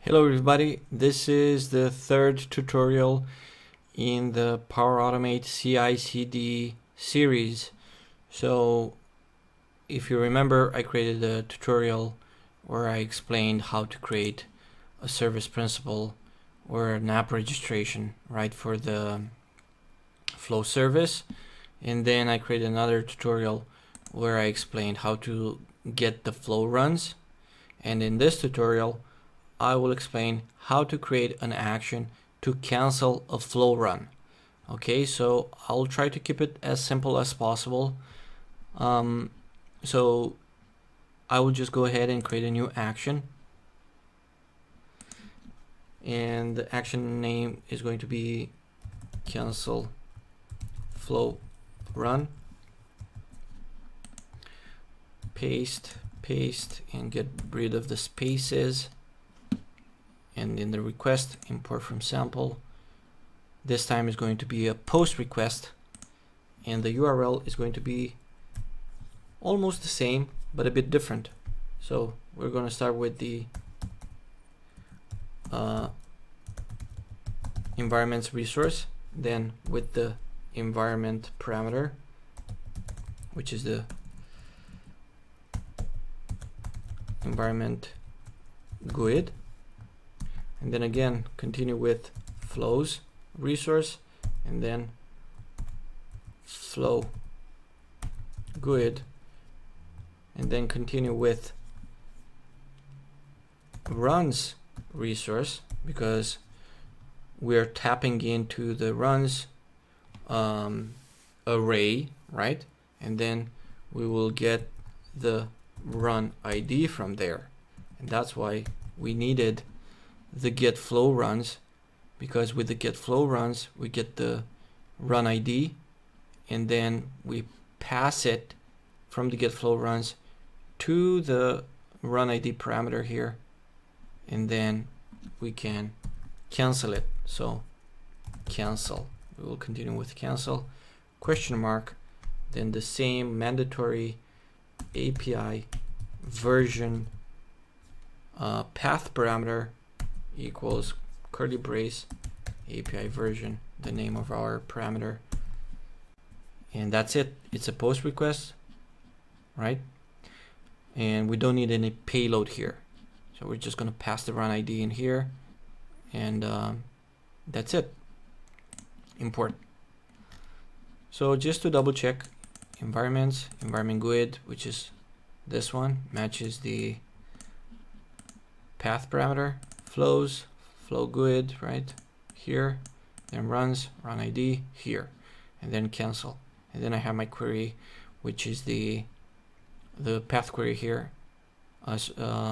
Hello everybody, this is the third tutorial in the Power Automate CI/CD series. So if you remember, I created a tutorial where I explained how to create a service principal or an app registration, right, for the flow service. And then I created another tutorial where I explained how to get the flow runs. And in this tutorial, I will explain how to create an action to cancel a flow run. Okay, so I'll try to keep it as simple as possible. So I will just go ahead and create a new action. And the action name is going to be cancel flow run. Paste, and get rid of the spaces. And in the request, import from sample. This time is going to be a post request, and the URL is going to be almost the same but a bit different. So we're going to start with the environments resource, then with the environment parameter, which is the environment GUID. And then again, continue with flows resource, and then flow GUID, and then continue with runs resource, because we're tapping into the runs array, right? And then we will get the run ID from there, and that's why we needed the get flow runs, because with the get flow runs we get the run ID, and then we pass it from the get flow runs to the run ID parameter here, and then we can cancel it. So cancel, we will continue with cancel question mark, then the same mandatory API version path parameter equals curly brace API version, the name of our parameter, and that's it. It's a post request, right? And we don't need any payload here, so we're just going to pass the run ID in here, and that's it. Import. So just to double check, environments, environment GUID, which is this one, matches the path parameter, flows, flow GUID right here, then runs, run ID here, and then cancel. And then I have my query, which is the path query here. The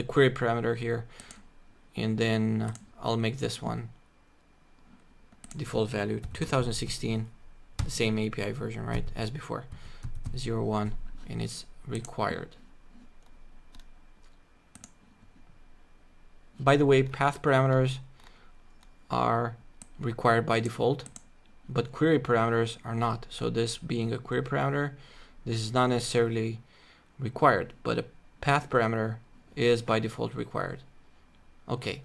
query parameter here, and then I'll make this one default value 2016, the same API version, right, as before, 01, and it's required. By the way, path parameters are required by default, but query parameters are not. So this being a query parameter, this is not necessarily required, but a path parameter is by default required. Okay,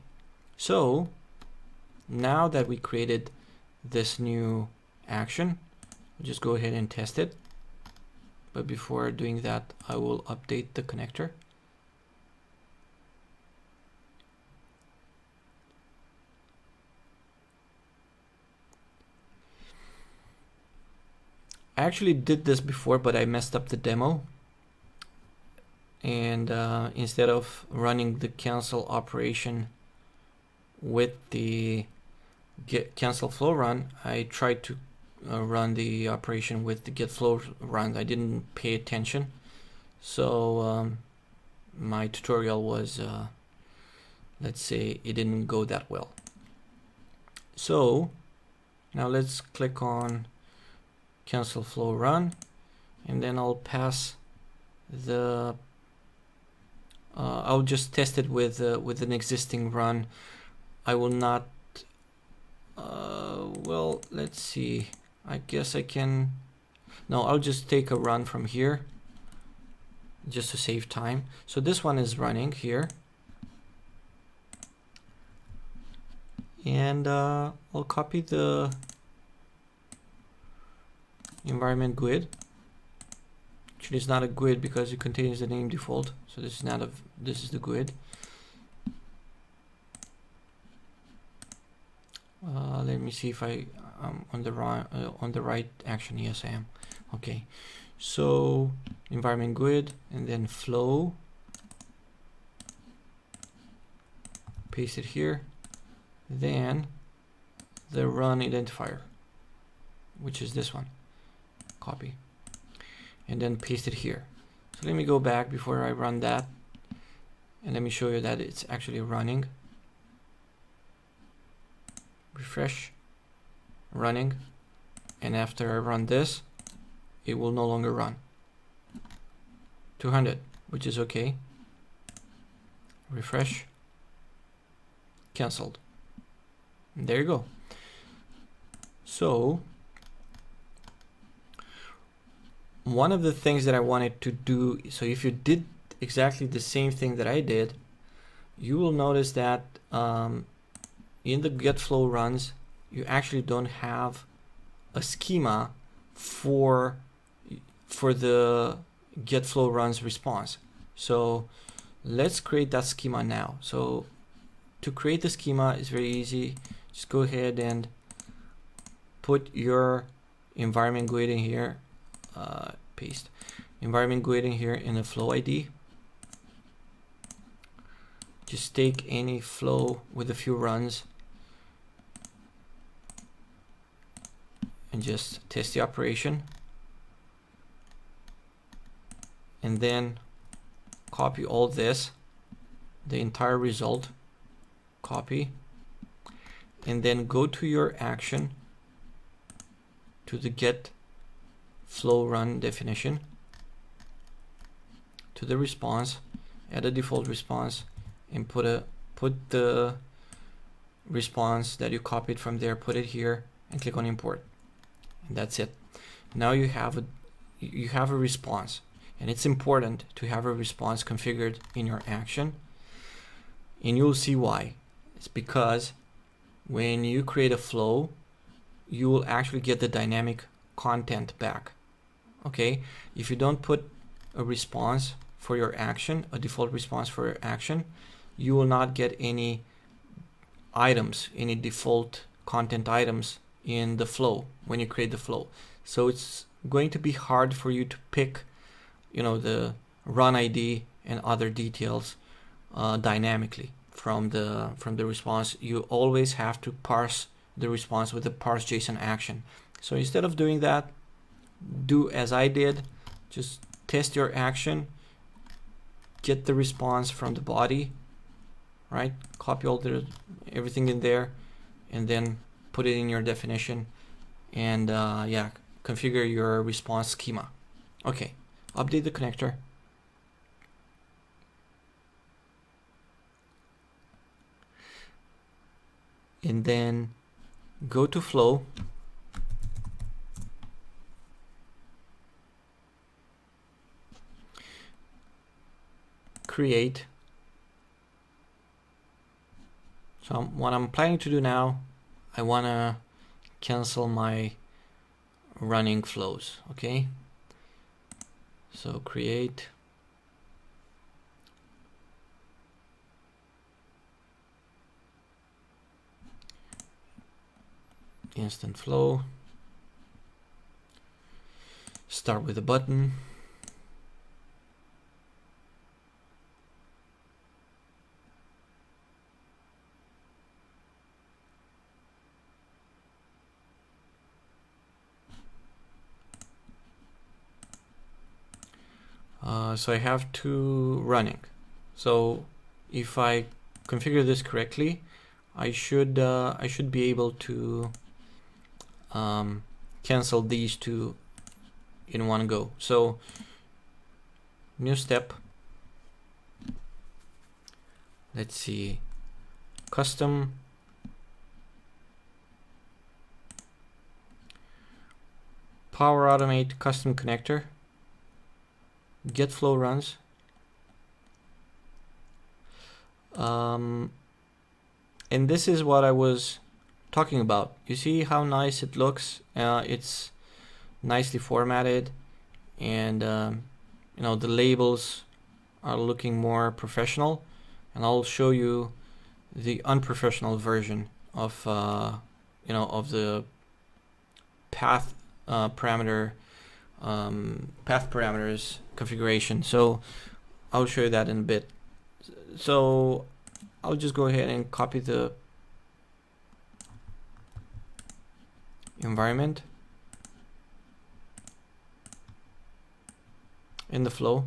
so now that we created this new action, we'll just go ahead and test it. But before doing that, I will update the connector. I actually did this before, but I messed up the demo. And instead of running the cancel operation with the get cancel flow run, I tried to run the operation with the get flow run. I didn't pay attention, so my tutorial was, let's say, it didn't go that well. So now let's click on cancel flow run, and then I'll pass the I'll just test it with an existing run. I will not well, let's see, I guess I can, no, I'll just take a run from here, just to save time. So this one is running here. And I'll copy the environment GUID. Actually, it's not a GUID because it contains the name default. So this is not a, this is the GUID. Let me see if I'm on the right action. Yes, I am. Okay. So environment GUID and then flow. Paste it here. Then the run identifier, which is this one. Copy. And then paste it here. So let me go back before I run that. And let me show you that it's actually running. Refresh. Running. And after I run this, it will no longer run. 200, which is okay. Refresh. Cancelled. And there you go. So one of the things that I wanted to do, so if you did exactly the same thing that I did, you will notice that in the get flow runs, you actually don't have a schema for the get flow runs response. So let's create that schema now. So to create the schema is very easy. Just go ahead and put your environment GUID in here. Paste environment GUID in here in the flow ID. Just take any flow with a few runs and just test the operation, and then copy all this, the entire result, copy, and then go to your action, to the get flow run definition, to the response, add a default response, and put the response that you copied from there, put it here, and click on import. And that's it. Now you have a response, and it's important to have a response configured in your action, and you'll see why. It's because when you create a flow, you will actually get the dynamic content back. Okay, if you don't put a response for your action, a default response for your action, you will not get any items, any default content items in the flow when you create the flow. So it's going to be hard for you to pick, the run ID and other details dynamically from the response. You always have to parse the response with the parse JSON action. So instead of doing that, do as I did. Just test your action, get the response from the body, right? Copy everything in there, and then put it in your definition, and configure your response schema. Okay, update the connector. And then go to flow, create. So what I'm planning to do now, I want to cancel my running flows. Okay, so create, instant flow, start with a button, so I have two running. So if I configure this correctly, I should be able to cancel these two in one go. So new step, let's see, custom Power Automate custom connector. get flow runs. And this is what I was talking about. You see how nice it looks? It's nicely formatted, and you know, the labels are looking more professional. And I'll show you the unprofessional version of you know, of the path parameters configuration. So I'll show you that in a bit. So I'll just go ahead and copy the environment in the flow.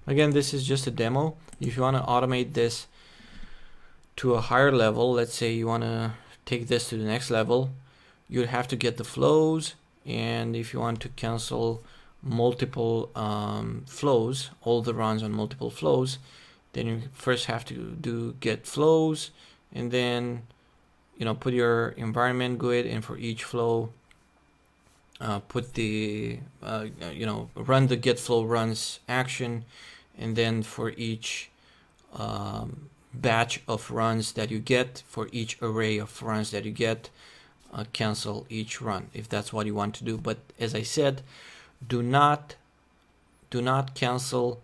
Again, this is just a demo. If you want to automate this to a higher level, let's say you want to take this to the next level, you'd have to get the flows. And if you want to cancel multiple flows, all the runs on multiple flows, then you first have to do get flows, and then, you know, put your environment GUID, and for each flow put the you know, run the get flow runs action, and then for each batch of runs that you get, for each array of runs that you get, cancel each run if that's what you want to do. But as I said, do not cancel,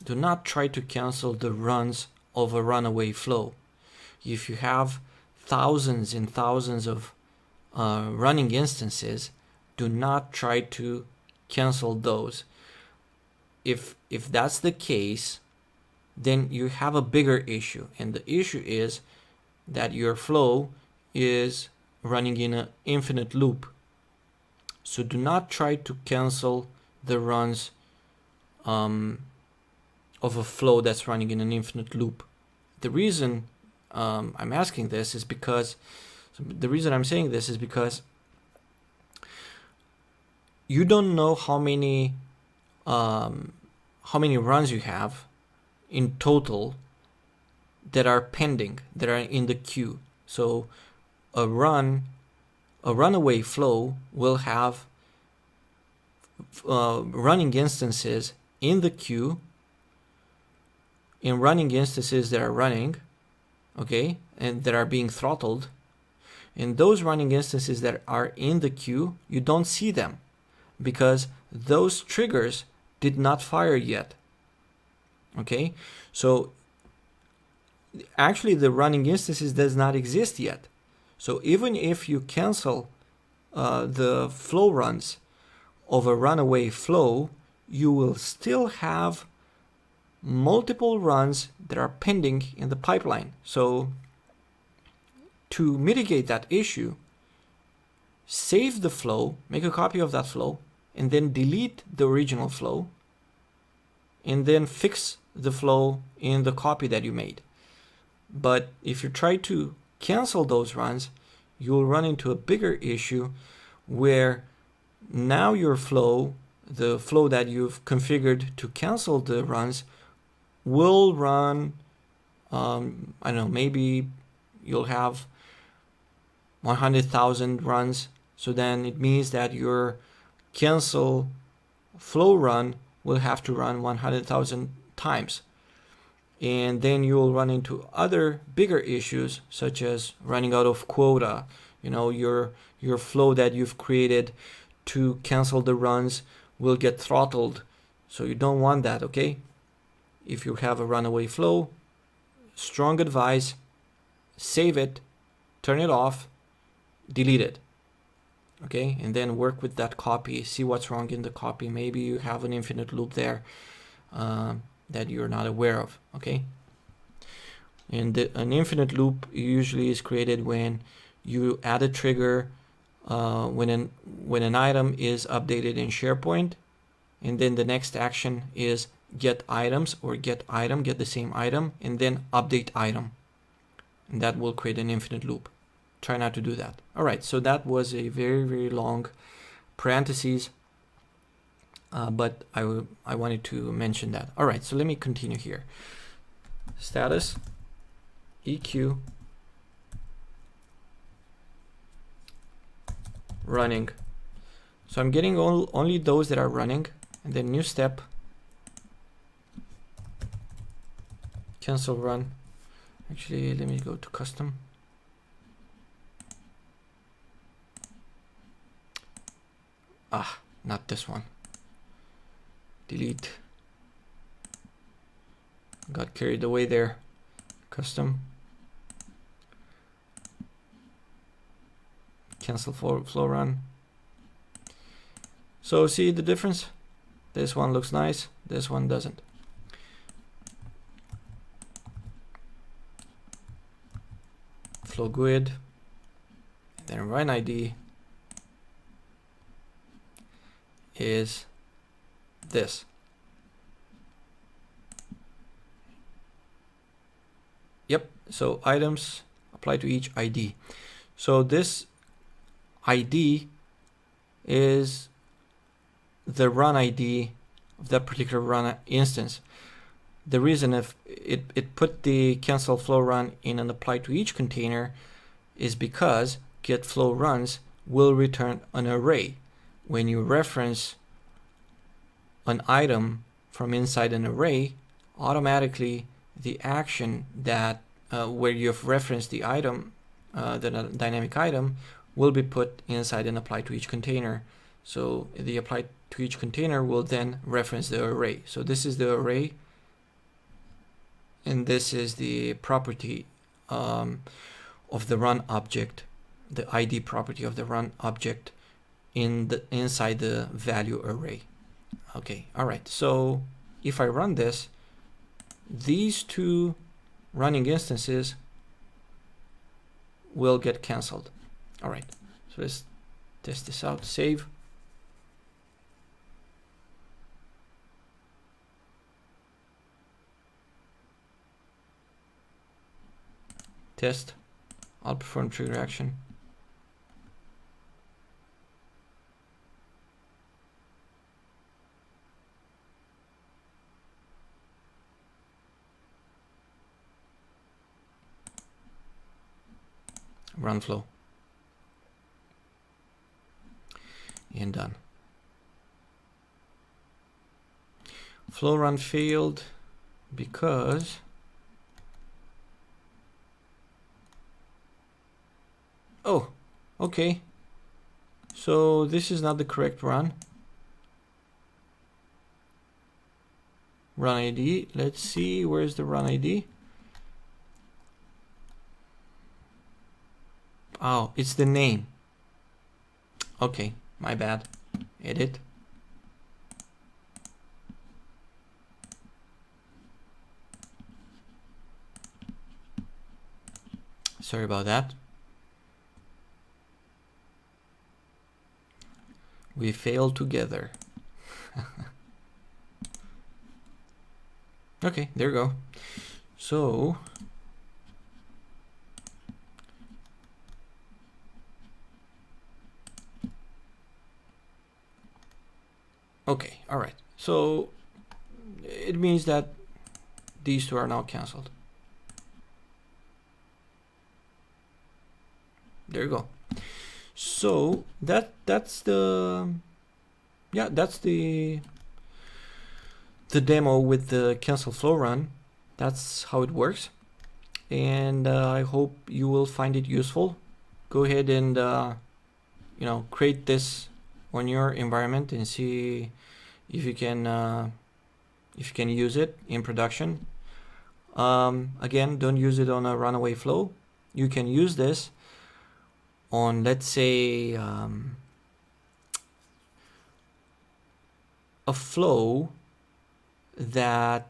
do not try to cancel the runs of a runaway flow. If you have thousands and thousands of running instances, do not try to cancel those. If that's the case, then you have a bigger issue, and the issue is that your flow is running in an infinite loop. So do not try to cancel the runs of a flow that's running in an infinite loop. The reason I'm asking this is because, the reason I'm saying this is because you don't know how many runs you have in total that are pending, that are in the queue. So a runaway flow will have running instances in the queue, in running instances that are running, okay, and that are being throttled. And those running instances that are in the queue, you don't see them because those triggers did not fire yet. Okay, so actually the running instances does not exist yet. So even if you cancel the flow runs of a runaway flow, you will still have multiple runs that are pending in the pipeline. So to mitigate that issue, save the flow, make a copy of that flow, and then delete the original flow, and then fix the flow in the copy that you made. But if you try to cancel those runs, you'll run into a bigger issue where now your flow, the flow that you've configured to cancel the runs, will run, I don't know, maybe you'll have 100,000 runs. So then it means that your cancel flow run will have to run 100,000 times. And then you'll run into other bigger issues, such as running out of quota. You know, your flow that you've created to cancel the runs will get throttled. So you don't want that, okay? If you have a runaway flow, strong advice, save it, turn it off, delete it. Okay, and then work with that copy, see what's wrong in the copy. Maybe you have an infinite loop there that you're not aware of. Okay, and an infinite loop usually is created when you add a trigger when an item is updated in SharePoint, and then the next action is get items, or get item, get the same item, and then update item, and that will create an infinite loop. Try not to do that. All right, so that was a very, very long parentheses, but I wanted to mention that. All right, so let me continue here. Status EQ running. So I'm getting only those that are running, and then new step, cancel run. Actually, let me go to custom. Not this one. Delete. Got carried away there. Custom. Cancel flow run. So see the difference? This one looks nice, this one doesn't. Flow GUID, then run ID is this. Yep, so items apply to each ID. So this ID is the run ID of that particular run instance. The reason if it put the cancel flow run in an apply to each container is because get flow runs will return an array. When you reference an item from inside an array, automatically the action that where you've referenced the item, the dynamic item, will be put inside an apply to each container. So the apply to each container will then reference the array. So this is the array, and this is the property of the run object, the ID property of the run object inside the value array. Okay, all right. So if I run this, these two running instances will get canceled. All right, so let's test this out. Save. Test. I'll perform trigger action. Run flow. And done. Flow run failed because oh, okay. So this is not the correct run. Run ID. Let's see, where's the run ID? Oh, it's the name. Okay, my bad. Edit. Sorry about that. We failed together. Okay, there you go. So okay, all right. So it means that these two are now canceled. There you go. So that's the demo with the cancel flow run. That's how it works, and I hope you will find it useful. Go ahead and create this on your environment and see if you can use it in production. Again, don't use it on a runaway flow. You can use this on, let's say, a flow that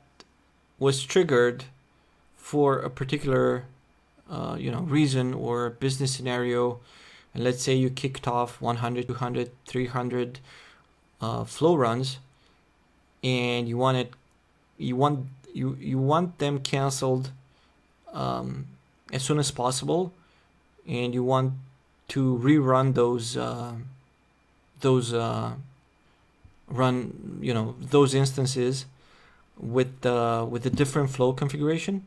was triggered for a particular reason or business scenario, and let's say you kicked off 100, 200, 300 flow runs, and you want them canceled as soon as possible, and you want to rerun those instances with the different flow configuration.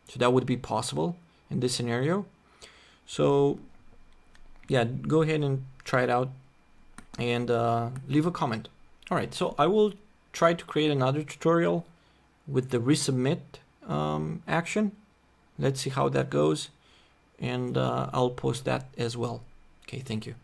So that would be possible in this scenario. So yeah, go ahead and try it out and leave a comment. All right, so I will try to create another tutorial with the resubmit action. Let's see how that goes, and I'll post that as well. Okay, thank you.